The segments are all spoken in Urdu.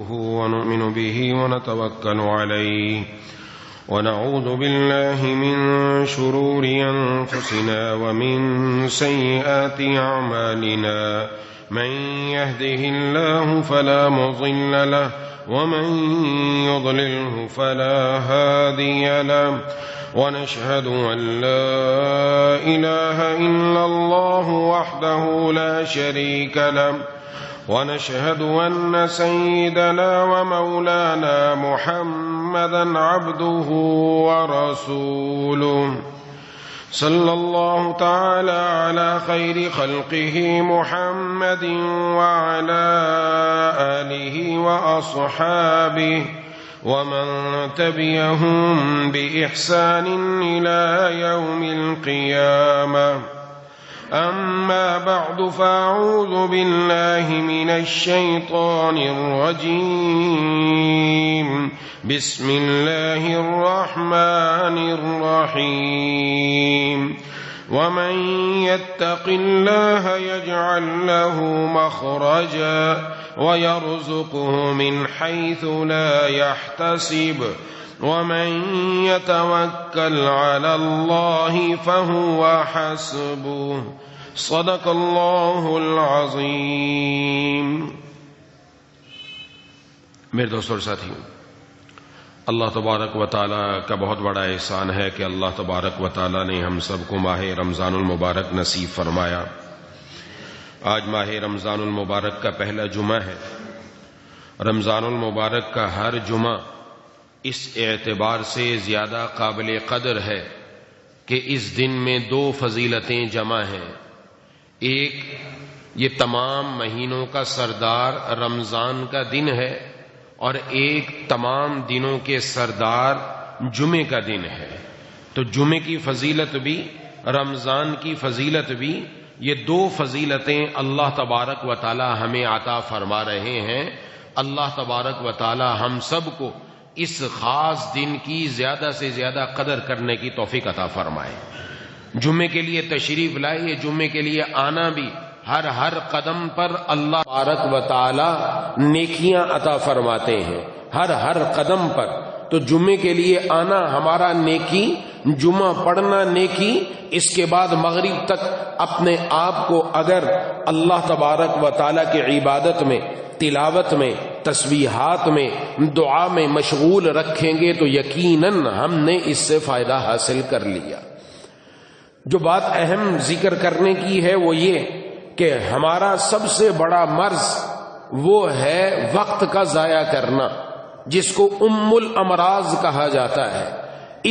ونؤمن به ونتوكل عليه ونعوذ بالله من شرور أنفسنا ومن سيئات أعمالنا من يهده الله فلا مضل له ومن يضلله فلا هادي له ونشهد أن لا إله إلا الله وحده لا شريك له ونشهد أن سيدنا ومولانا محمدا عبده ورسوله صلى الله تعالى على خير خلقه محمد وعلى آله وأصحابه ومن تبعهم بإحسان إلى يوم القيامة. أما بعد فأعوذ بالله من الشيطان الرجيم. بسم الله الرحمن الرحيم. ومن يتق الله يجعل له مخرجا ويرزقه من حيث لا يحتسب ومن يتوكل على الله فهو حسبه. صدق الله العظيم. میرے دوستوں اور ساتھیوں، اللہ تبارک و تعالیٰ کا بہت بڑا احسان ہے کہ اللہ تبارک و تعالیٰ نے ہم سب کو ماہ رمضان المبارک نصیب فرمایا. آج ماہ رمضان المبارک کا پہلا جمعہ ہے. رمضان المبارک کا ہر جمعہ اس اعتبار سے زیادہ قابل قدر ہے کہ اس دن میں دو فضیلتیں جمع ہیں. ایک، یہ تمام مہینوں کا سردار رمضان کا دن ہے، اور ایک تمام دنوں کے سردار جمعے کا دن ہے. تو جمعے کی فضیلت بھی، رمضان کی فضیلت بھی، یہ دو فضیلتیں اللہ تبارک و تعالی ہمیں عطا فرما رہے ہیں. اللہ تبارک و تعالی ہم سب کو اس خاص دن کی زیادہ سے زیادہ قدر کرنے کی توفیق عطا فرمائے. جمعے کے لیے تشریف لائے، جمعے کے لیے آنا بھی ہر قدم پر اللہ تبارک و تعالی نیکیاں عطا فرماتے ہیں، ہر قدم پر. تو جمعے کے لیے آنا ہمارا نیکی، جمعہ پڑھنا نیکی. اس کے بعد مغرب تک اپنے آپ کو اگر اللہ تبارک و تعالی کی عبادت میں، تلاوت میں، تسبیحات میں، دعا میں مشغول رکھیں گے تو یقیناً ہم نے اس سے فائدہ حاصل کر لیا. جو بات اہم ذکر کرنے کی ہے وہ یہ کہ ہمارا سب سے بڑا مرض وہ ہے وقت کا ضائع کرنا، جس کو ام الامراض کہا جاتا ہے.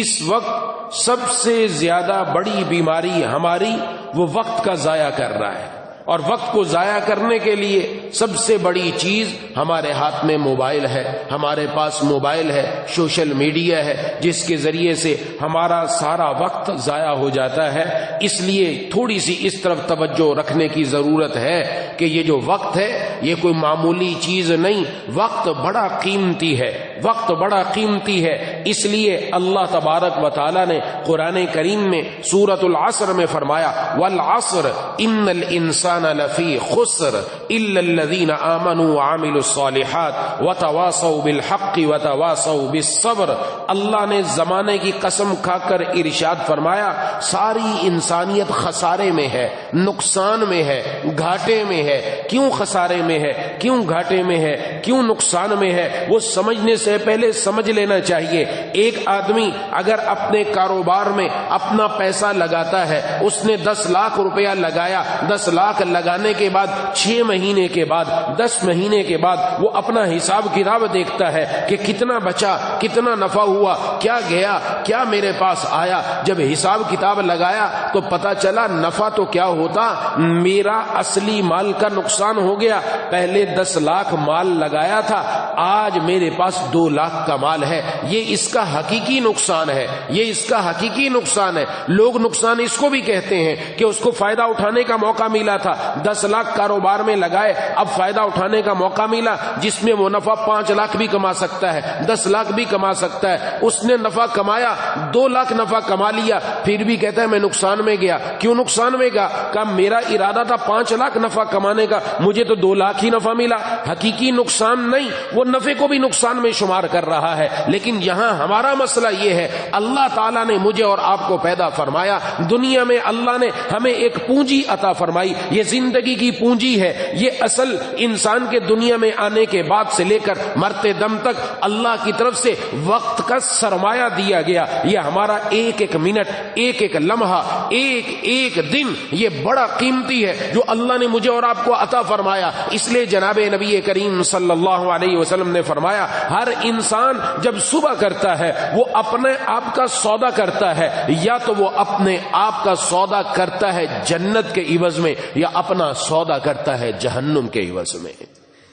اس وقت سب سے زیادہ بڑی بیماری ہماری وہ وقت کا ضائع کر رہا ہے. اور وقت کو ضائع کرنے کے لیے سب سے بڑی چیز ہمارے ہاتھ میں موبائل ہے. ہمارے پاس موبائل ہے، سوشل میڈیا ہے، جس کے ذریعے سے ہمارا سارا وقت ضائع ہو جاتا ہے. اس لیے تھوڑی سی اس طرف توجہ رکھنے کی ضرورت ہے کہ یہ جو وقت ہے یہ کوئی معمولی چیز نہیں. وقت بڑا قیمتی ہے، وقت بڑا قیمتی ہے. اس لیے اللہ تبارک و تعالی نے قرآن کریم میں سورۃ العصر میں فرمایا والعصر ان الانسان لفی خسر الا الذین آمنوا وعملوا الصالحات وتواصوا بالحق وتواصوا بالصبر. اللہ نے زمانے کی قسم کھا کر ارشاد فرمایا ساری انسانیت خسارے میں ہے، نقصان میں ہے، گھاٹے میں ہے. کیوں خسارے میں ہے، کیوں گھاٹے میں ہے، کیوں نقصان میں ہے، وہ سمجھنے سے پہلے سمجھ لینا چاہیے. ایک آدمی اگر اپنے کاروبار میں اپنا پیسہ لگاتا ہے، اس نے 10 لاکھ روپیہ لگایا، 10 لاکھ لگانے کے بعد 6 مہینے کے بعد، 10 مہینے کے بعد وہ اپنا حساب کتاب دیکھتا ہے کہ کتنا بچا، کتنا نفع ہوا، کیا گیا، کیا میرے پاس آیا. جب حساب کتاب لگایا تو پتا چلا نفع تو کیا ہوتا، میرا اصلی مال کا نقصان ہو گیا. پہلے 10 لاکھ مال لگایا تھا، آج میرے پاس 2 لاکھ کا مال ہے. یہ اس کا حقیقی نقصان ہے، یہ اس کا حقیقی نقصان ہے. لوگ نقصان اس کو بھی کہتے ہیں کہ اس کو فائدہ اٹھانے کا موقع ملا تھا، 10 لاکھ کاروبار میں لگائے، اب فائدہ اٹھانے کا موقع ملا جس میں وہ نفع 5 لاکھ بھی کما سکتا ہے، 10 لاکھ بھی کما سکتا ہے. اس نے نفع کمایا، 2 لاکھ نفع کما لیا، پھر بھی کہتا ہے میں نقصان میں گیا. کیوں نقصان میں گیا؟ کہ میرا ارادہ تھا 5 لاکھ نفع کمانے کا، مجھے تو 2 لاکھ ہی نفع ملا. حقیقی نقصان نہیں، وہ نفع کو بھی نقصان میں شمار کر رہا ہے. لیکن یہاں ہمارا مسئلہ یہ ہے، اللہ تعالیٰ نے مجھے اور آپ کو پیدا فرمایا، دنیا میں اللہ نے ہمیں ایک پونجی عطا فرمائی، یہ زندگی کی پونجی ہے. یہ اصل انسان کے دنیا میں آنے کے بعد سے لے کر مرتے دم تک اللہ کی طرف سے وقت کا سرمایہ دیا گیا. یہ ہمارا ایک ایک منٹ، ایک ایک لمحہ، ایک ایک دن یہ بڑا قیمتی ہے جو اللہ نے مجھے اور آپ کو عطا فرمایا. اس لیے جناب نبی کریم صلی اللہ علیہ وسلم نے فرمایا، ہر انسان جب صبح کرتا ہے وہ اپنے آپ کا سودا کرتا ہے، یا تو وہ اپنے آپ کا سودا کرتا ہے جنت کے عوض میں، یا اپنا سودا کرتا ہے جہنم کے عوض میں.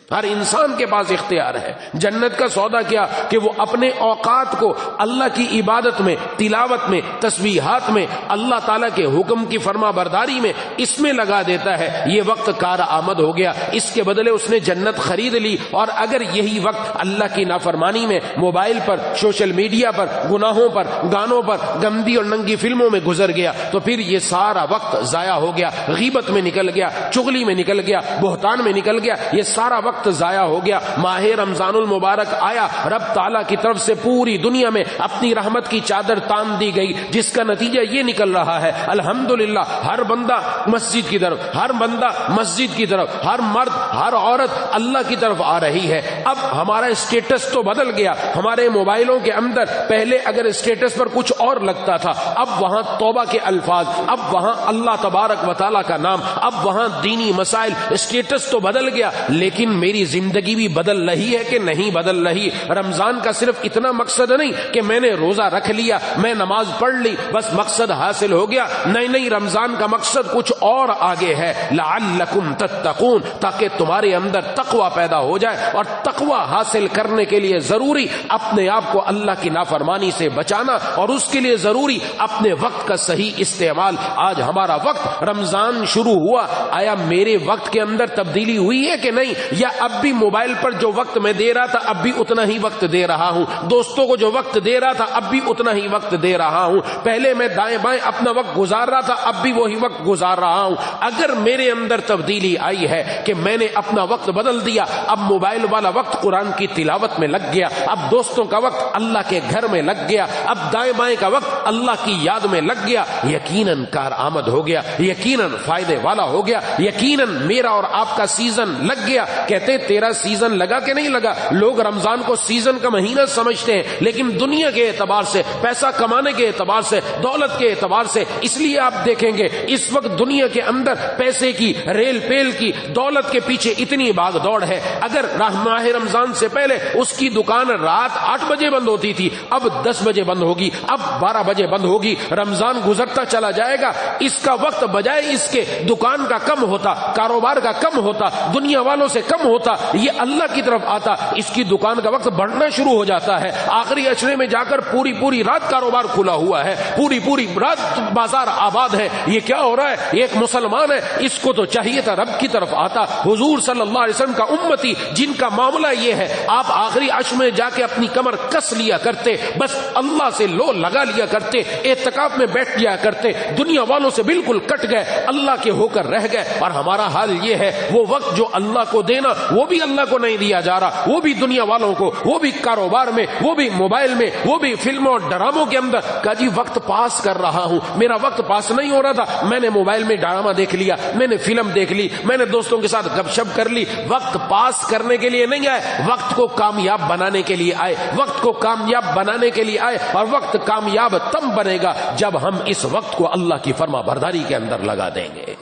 ہر انسان کے پاس اختیار ہے. جنت کا سودا کیا کہ وہ اپنے اوقات کو اللہ کی عبادت میں، تلاوت میں، تسبیحات میں، اللہ تعالیٰ کے حکم کی فرما برداری میں، اس میں لگا دیتا ہے. یہ وقت کار آمد ہو گیا، اس کے بدلے اس نے جنت خرید لی. اور اگر یہی وقت اللہ کی نافرمانی میں، موبائل پر، سوشل میڈیا پر، گناہوں پر، گانوں پر، گندی اور ننگی فلموں میں گزر گیا تو پھر یہ سارا وقت ضائع ہو گیا. غیبت میں نکل گیا، چغلی میں نکل گیا، بہتان میں نکل گیا، یہ سارا وقت ضائع ہو گیا. ماہ رمضان المبارک آیا، رب تعالیٰ کی طرف سے پوری دنیا میں اپنی رحمت کی چادر تان دی گئی، جس کا نتیجہ یہ نکل رہا ہے الحمدللہ ہر بندہ مسجد کی طرف، ہر بندہ مسجد کی طرف، ہر مرد، ہر عورت اللہ کی طرف آ رہی ہے. اب ہمارا اسٹیٹس تو بدل گیا. ہمارے موبائلوں کے اندر پہلے اگر اسٹیٹس پر کچھ اور لگتا تھا، اب وہاں توبہ کے الفاظ، اب وہاں اللہ تبارک و تعالیٰ کا نام، اب وہاں دینی مسائل. اسٹیٹس تو بدل گیا لیکن میری زندگی بھی بدل رہی ہے کہ نہیں بدل رہی؟ رمضان کا صرف اتنا مقصد نہیں کہ میں نے روزہ رکھ لیا، میں نماز پڑھ لی، بس مقصد حاصل ہو گیا. نہیں، رمضان کا مقصد کچھ اور آگے ہے. لعلکم تتقون، تاکہ تمہارے اندر تقوی پیدا ہو جائے. اور تقوی حاصل کرنے کے لیے ضروری اپنے آپ کو اللہ کی نافرمانی سے بچانا، اور اس کے لیے ضروری اپنے وقت کا صحیح استعمال. آج ہمارا وقت، رمضان شروع ہوا، آیا میرے وقت کے اندر تبدیلی ہوئی ہے کہ نہیں؟ یا اب بھی موبائل پر جو وقت میں دے رہا تھا اب بھی اتنا ہی وقت دے رہا ہوں؟ دوستوں کو جو وقت دے رہا تھا اب بھی اتنا ہی وقت دے رہا ہوں؟ پہلے میں دائیں بائیں اپنا وقت گزار رہا تھا اب بھی وہی وقت گزار رہا ہوں؟ اگر میرے اندر تبدیلی آئی ہے کہ میں نے اپنا وقت بدل دیا، اب موبائل والا وقت قرآن کی تلاوت میں لگ گیا، اب دوستوں کا وقت اللہ کے گھر میں لگ گیا، اب دائیں بائیں کا وقت اللہ کی یاد میں لگ گیا، یقیناً کارآمد ہو گیا، یقیناً فائدے والا ہو گیا، یقیناً میرا اور آپ کا سیزن لگ گیا. کہتے تیرا سیزن لگا کہ نہیں لگا؟ لوگ رمضان کو سیزن کا مہینہ سمجھتے ہیں، لیکن دنیا کے اعتبار سے، پیسہ کمانے کے اعتبار سے، دولت کے اعتبار سے، اس لیے آپ دیکھیں گے اس وقت دنیا کے اندر پیسے کی، ریل پیل کی، دولت کے پیچھے اتنی بھاگ دوڑ ہے. اگر ماہ رمضان سے پہلے اس کی دکان رات 8 بجے بند ہوتی تھی، اب 10 بجے بند ہوگی، اب 12 بجے بند ہوگی. رمضان گزرتا چلا جائے گا، اس کا وقت بجائے اس کے دکان کا کم ہوتا، کاروبار کا کم ہوتا، دنیا والوں سے کم ہوتا، یہ اللہ کی طرف آتا، اس کی دکان کا وقت بڑھنا شروع ہو جاتا ہے. آخری عشرے میں جا کر پوری رات کاروبار کھلا ہوا ہے، پوری رات بازار آباد ہے. یہ کیا ہو رہا ہے؟ یہ ایک مسلمان ہے، اس کو تو چاہیے تھا رب کی طرف آتا. حضور صلی اللہ علیہ وسلم کا امتی جن کا معاملہ یہ ہے، آپ آخری عشر میں جا کے اپنی کمر کس لیا کرتے، بس اللہ سے لو لگا لیا کرتے، اعتکاف میں بیٹھ جایا کرتے، دنیا والوں سے بالکل کٹ گئے، اللہ کے ہو کر رہ گئے. اور ہمارا حال یہ ہے، وہ وقت جو اللہ کو دینا وہ بھی اللہ کو نہیں دیا جا رہا، وہ بھی دنیا والوں کو، وہ بھی کاروبار میں، وہ بھی موبائل میں، وہ بھی فلموں اور ڈراموں کے اندر. کہا جی وقت پاس کر رہا ہوں، میرا وقت پاس نہیں ہو رہا تھا، میں نے موبائل میں ڈرامہ دیکھ لیا، میں نے فلم دیکھ لی، میں نے دوستوں کے ساتھ گپ شپ کر لی. وقت پاس کرنے کے لیے نہیں آئے، وقت کو کامیاب بنانے کے لیے آئے، وقت کو کامیاب بنانے کے لیے آئے. اور وقت کامیاب تب بنے گا جب ہم اس وقت کو اللہ کی فرما برداری کے اندر لگا دیں گے.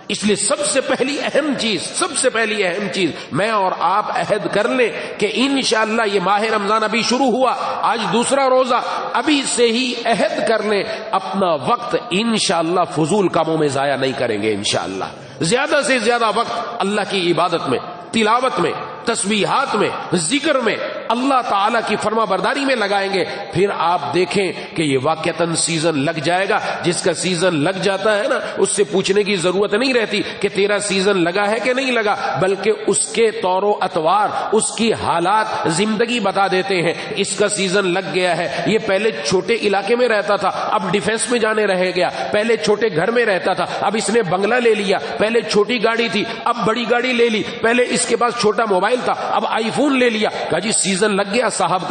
اس لیے سب سے پہلی اہم چیز میں اور آپ عہد کر لیں کہ انشاءاللہ یہ ماہ رمضان ابھی شروع ہوا، آج دوسرا روزہ، ابھی سے ہی عہد کر لیں اپنا وقت انشاءاللہ فضول کاموں میں ضائع نہیں کریں گے. انشاءاللہ زیادہ سے زیادہ وقت اللہ کی عبادت میں، تلاوت میں، تسبیحات میں، ذکر میں، اللہ تعالیٰ کی فرما برداری میں لگائیں گے، پھر آپ دیکھیں کہ یہ واقعتاً سیزن لگ جائے گا۔ جس کا سیزن لگ جاتا ہے نا، اس سے پوچھنے کی ضرورت نہیں رہتی کہ تیرا سیزن لگا ہے کہ نہیں لگا، بلکہ اس کے طور و اطوار، اس کی حالات زندگی بتا دیتے ہیں۔ اس کا سیزن لگ گیا ہے، یہ پہلے چھوٹے علاقے میں رہتا تھا، اب ڈیفنس میں جانے رہ گیا، پہلے چھوٹے گھر میں رہتا تھا، اب اس نے بنگلہ لے لیا، پہلے چھوٹی گاڑی تھی اب بڑی گاڑی لے لی، پہلے اس کے پاس چھوٹا موبائل تھا اب آئی فون لے لیا۔ کہا جی سیزن لگ گیا صاحب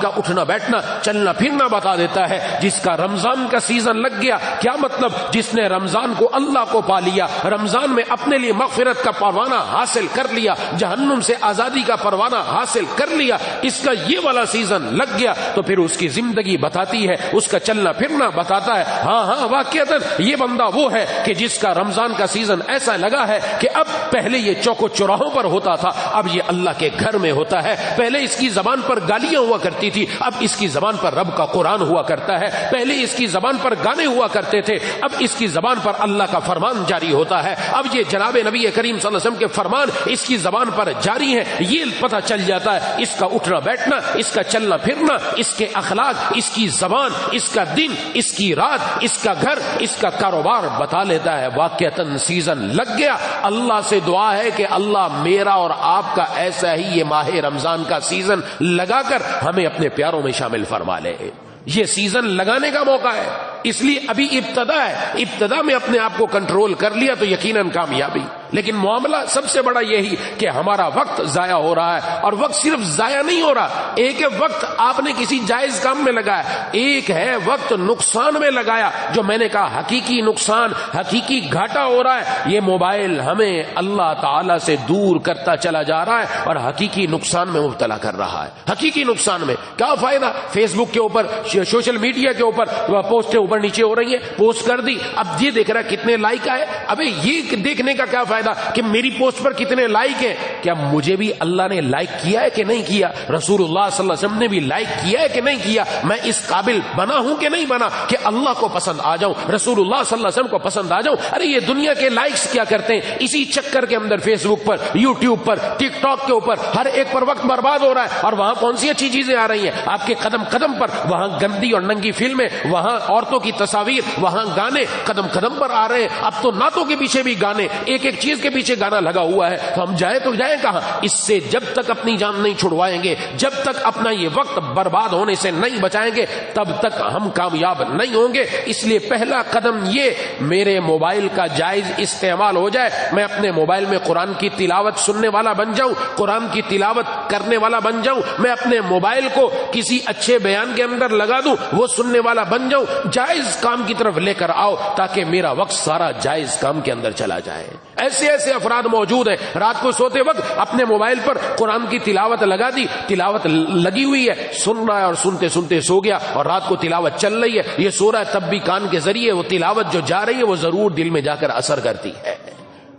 کا اٹھنا بیٹھنا چلنا پھرنا بتا دیتا ہے۔ جس کا رمضان کا سیزن لگ گیا، کیا مطلب؟ جس نے رمضان کو اللہ کو پا لیا، رمضان میں اپنے لیے مغفرت کا پروانہ حاصل کر لیا، جہنم سے آزادی کا پروانہ حاصل کر لیا، اس کا یہ والا سیزن لگ گیا، تو پھر اس کی زندگی بتاتی ہے، اس کا چلنا پھرنا بتاتا ہے۔ ہاں واقعتاً یہ بندہ وہ ہے کہ جس کا رمضان کا سیزن ایسا لگا ہے کہ اب پہلے یہ چوک و چوراہوں پر ہوتا تھا، اب یہ اللہ کے گھر میں ہوتا ہے۔ پہلے اس کی زبان پر گالیاں ہوا کرتی تھی، اب اس کی زبان پر رب کا قرآن ہوا کرتا ہے۔ پہلے اس کی زبان پر گانے ہوا کرتے تھے، اب اس کی زبان پر اللہ کا فرمان جاری ہوتا ہے۔ اب یہ جناب نبی کریم صلی اللہ علیہ وسلم کے فرمان اس کی زبان پر جاری ہیں، یہ پتہ چل جاتا ہے۔ اس کا اٹھنا بیٹھنا، اس کا چلنا پھرنا، اس کے اخلاق، اس کی زبان، اس کا دن، اس کی رات، اس کا گھر، اس کا کاروبار بتا لیتا ہے۔ واقعتاً سیزن لگ گیا۔ اللہ سے دعا ہے کہ اللہ میرا اور آپ کا ایسا ہی یہ ماہ رمضان کا سیزن لگا کر ہمیں اپنے پیاروں میں شامل فرما لے۔ یہ سیزن لگانے کا موقع ہے، اس لیے ابھی ابتدا ہے، ابتدا میں اپنے آپ کو کنٹرول کر لیا تو یقیناً کامیابی۔ لیکن معاملہ سب سے بڑا یہی کہ ہمارا وقت ضائع ہو رہا ہے، اور وقت صرف ضائع نہیں ہو رہا، ایک ہے وقت آپ نے کسی جائز کام میں لگایا، ایک ہے وقت نقصان میں لگایا، جو میں نے کہا حقیقی نقصان، حقیقی گھاٹا ہو رہا ہے۔ یہ موبائل ہمیں اللہ تعالی سے دور کرتا چلا جا رہا ہے اور حقیقی نقصان میں مبتلا کر رہا ہے۔ حقیقی نقصان میں کیا فائدہ؟ فیس بک کے اوپر، سوشل میڈیا کے اوپر پوسٹیں اوپر نیچے ہو رہی ہیں، پوسٹ کر دی، اب یہ دیکھ رہا کتنے لائک آئے۔ ابے یہ دیکھنے کا کیا فائدہ کہ میری پوسٹ پر کتنے لائک ہیں؟ کیا مجھے بھی اللہ نے لائک کیا ہے کہ نہیں کیا؟ رسول اللہ صلی اللہ علیہ وسلم نے بھی لائک کیا ہے کہ نہیں کیا؟ میں اس قابل بنا ہوں کہ نہیں بنا کہ اللہ کو پسند آ جاؤں، رسول اللہ صلی اللہ علیہ وسلم کو پسند آ جاؤں؟ ارے یہ دنیا کے لائکس کیا کرتے ہیں، اسی چکر کے اندر فیس بک پر، یوٹیوب پر، ٹک ٹاک کے اوپر ہر ایک پر وقت برباد ہو رہا ہے، اور وہاں کون سی اچھی چیزیں آ رہی ہیں آپ کے قدم قدم پر؟ وہاں گندی اور ننگی فلمیں، وہاں عورتوں کی تصاویر، وہاں گانے قدم قدم پر آ رہے ہیں۔ اب تو نعتوں کے پیچھے بھی گانے، ایک ایک چیز کے پیچھے گانا لگا ہوا ہے، تو ہم جائیں تو جائیں کہاں؟ اس سے جب تک اپنی جان نہیں چھڑوائیں گے، جب تک اپنا یہ وقت برباد ہونے سے نہیں بچائیں گے، تب تک ہم کامیاب نہیں ہوں گے۔ اس لیے پہلا قدم یہ میرے موبائل کا جائز استعمال ہو جائے، میں اپنے موبائل میں قرآن کی تلاوت سننے والا بن جاؤں، قرآن کی تلاوت کرنے والا بن جاؤں، میں اپنے موبائل کو کسی اچھے بیان کے اندر لگا دوں، وہ سننے والا بن جاؤں۔ جائز کام کی طرف لے کر آؤ تاکہ میرا وقت سارا جائز کام کے اندر چلا جائے۔ ایسے ایسے افراد موجود ہیں، رات کو سوتے وقت اپنے موبائل پر قرآن کی تلاوت لگا دی، تلاوت لگی ہوئی ہے، سن رہا ہے اور سنتے سنتے سو گیا، اور رات کو تلاوت چل رہی ہے، یہ سو رہا ہے تب بھی کان کے ذریعے وہ تلاوت جو جا رہی ہے وہ ضرور دل میں جا کر اثر کرتی ہے۔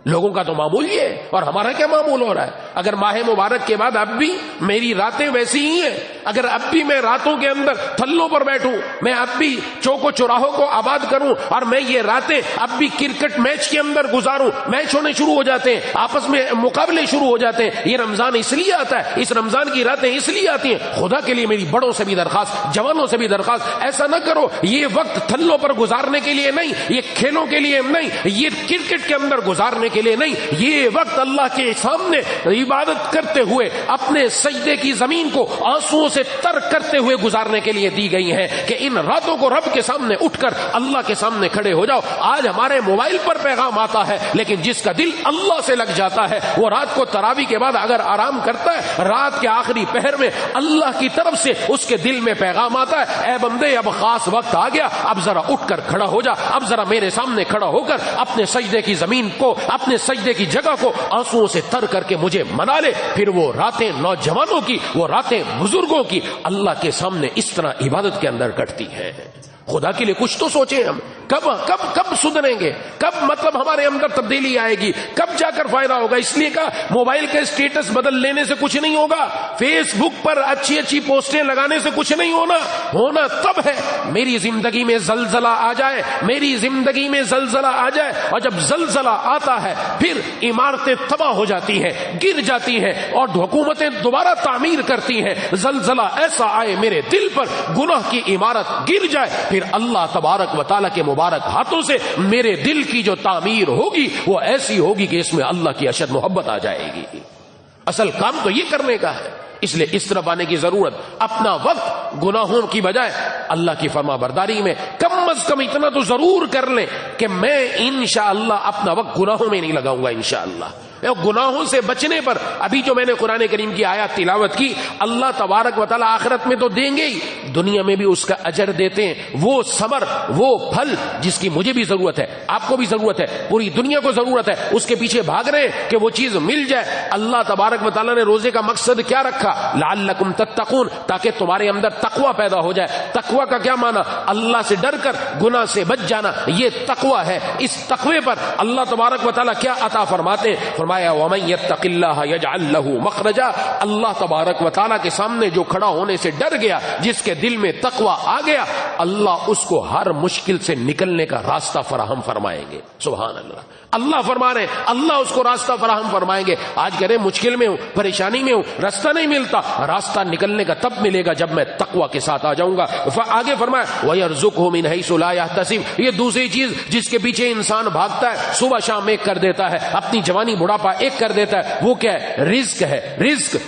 لوگوں کا تو معمول یہ ہے، اور ہمارا کیا معمول ہو رہا ہے؟ اگر ماہ مبارک کے بعد اب بھی میری راتیں ویسی ہی ہیں، اگر اب بھی میں راتوں کے اندر تھلوں پر بیٹھوں، میں اب بھی چوک و چوراہوں کو آباد کروں، اور میں یہ راتیں اب بھی کرکٹ میچ کے اندر گزاروں، میچ ہونے شروع ہو جاتے ہیں، آپس میں مقابلے شروع ہو جاتے ہیں، یہ رمضان اس لیے آتا ہے، اس رمضان کی راتیں اس لیے آتی ہیں۔ خدا کے لیے میری بڑوں سے بھی درخواست، جوانوں سے بھی درخواست، ایسا نہ کرو، یہ وقت تھلوں پر گزارنے کے لیے نہیں، یہ کھیلوں کے لیے نہیں، یہ کرکٹ کے اندر گزارنے کے لیے نہیں، یہ وقت اللہ کے سامنے عبادت کرتے ہوئے اپنے سجدے کی زمین کو آنسوؤں سے تر کرتے ہوئے گزارنے کے لیے دی گئی ہیں کہ ان راتوں کو رب کے سامنے اٹھ کر اللہ کے سامنے کھڑے ہو جاؤ۔ آج ہمارے موبائل پر پیغام آتا ہے، لیکن جس کا دل اللہ سے لگ جاتا ہے وہ رات کو تراویح کے بعد اگر آرام کرتا ہے، رات کے آخری پہر میں اللہ کی طرف سے اس کے دل میں پیغام آتا ہے، اے بندے اب خاص وقت آ گیا، اب ذرا اٹھ کر کھڑا ہو جا، اب ذرا میرے سامنے کھڑا ہو کر اپنے سجدے کی زمین کو، اپنے سجدے کی جگہ کو آنسوؤں سے تر کر کے مجھے منا لے۔ پھر وہ راتیں نوجوانوں کی، وہ راتیں بزرگوں کی اللہ کے سامنے اس طرح عبادت کے اندر کٹتی ہیں۔ خدا کے لیے کچھ تو سوچیں ہم، کب سدھریں گے؟ کب مطلب ہمارے اندر تبدیلی آئے گی؟ کب جا کر فائدہ ہوگا؟ اس لیے کہا موبائل کے اسٹیٹس بدل لینے سے کچھ نہیں ہوگا، فیس بک پر اچھی پوسٹیں لگانے سے کچھ نہیں ہونا تب ہے میری زندگی میں زلزلہ آ جائے، میری زندگی میں زلزلہ آ جائے، اور جب زلزلہ آتا ہے پھر عمارتیں تباہ ہو جاتی ہیں، گر جاتی ہیں، اور حکومتیں دوبارہ تعمیر کرتی ہیں۔ زلزلہ ایسا آئے میرے دل پر، گناہ کی عمارت گر جائے، پھر اللہ تبارک و تعالیٰ کے مبارک ہاتھوں سے میرے دل کی جو تعمیر ہوگی وہ ایسی ہوگی کہ اس میں اللہ کی اشد محبت آ جائے گی۔ اصل کام تو یہ کرنے کا ہے، اس لیے اس طرف آنے کی ضرورت۔ اپنا وقت گناہوں کی بجائے اللہ کی فرما برداری میں کم از کم اتنا تو ضرور کر لیں کہ میں انشاءاللہ اپنا وقت گناہوں میں نہیں لگاؤں گا انشاءاللہ۔ گناہوں سے بچنے پر ابھی جو میں نے قرآن کریم کی آیات تلاوت کی، اللہ تبارک و تعالیٰ آخرت میں تو دیں گے ہی، دنیا میں بھی اس کا اجر دیتے ہیں، وہ ثمر، وہ پھل جس کی مجھے بھی ضرورت ہے، آپ کو بھی ضرورت ہے، پوری دنیا کو ضرورت ہے، اس کے پیچھے بھاگ رہے ہیں کہ وہ چیز مل جائے۔ اللہ تبارک و تعالیٰ نے روزے کا مقصد کیا رکھا؟ لعلکم تتقون، تاکہ تمہارے اندر تقوی پیدا ہو جائے۔ تقوی کا کیا معنی؟ اللہ سے ڈر کر گناہ سے بچ جانا، یہ تقوی ہے۔ اس تقوی پر اللہ تبارک و تعالیٰ کیا عطا فرماتے ہیں؟ فرمایا وَمَن يَتَّقِ اللَّهَ يَجْعَل لَّهُ مَخْرَجًا، اللہ تبارک و تعالیٰ کے سامنے جو کھڑا ہونے سے ڈر گیا، جس کے دل میں تقوی آ گیا، اللہ اس کو ہر مشکل سے نکلنے کا راستہ فراہم فرمائیں گے۔ سبحان اللہ، اللہ فرما رہے ہیں اللہ اس کو راستہ فراہم فرمائیں گے۔ آج کہہ رہے مشکل میں ہوں، پریشانی میں ہوں، راستہ نہیں ملتا، راستہ نکلنے کا تب ملے گا جب میں تقوی کے ساتھ آ جاؤں گا۔ آگے فرمایا وَيَرْزُقْهُ مِنْ حَيْثُ لَا يَحْتَسِبُ، یہ دوسری چیز جس کے پیچھے انسان بھاگتا ہے، صبح شام ایک کر دیتا ہے، اپنی جوانی بڑھاپا ایک کر دیتا ہے، وہ کیا ہے؟ رزق ہے۔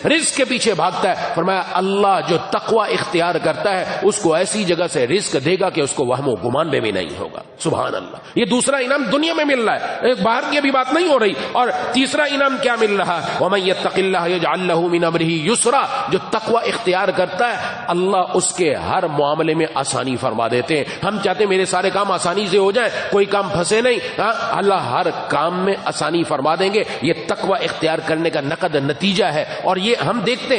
رزق کے پیچھے بھاگتا ہے۔ فرمایا اللہ جو تقوی اختیار کرتا ہے اس کو ایسی جگہ سے رزق دے گا کہ اس کو وہم و گمان میں بھی نہیں ہوگا۔ سبحان اللہ، یہ دوسرا انعام دنیا میں مل رہا ہے، ایک باہر کی بھی بات نہیں ہو رہی۔ اور تیسرا انعام کیا مل رہا ہے؟ وَمَن يَتَّقِ اللَّهَ يَجْعَل لَّهُ مِنْ أَمْرِهِ يُسْرًا، جو تقوی اختیار کرتا ہے اللہ اس کے ہر معاملے میں آسانی فرما دیتے ہیں۔ ہم چاہتے ہیں میرے سارے کام آسانی سے ہو جائیں، کوئی کام پھنسے نہیں، اللہ ہر کام میں آسانی فرما دیں گے۔ یہ تقوی اختیار کرنے کا نقد نتیجہ ہے۔ اور یہ ہم دیکھتے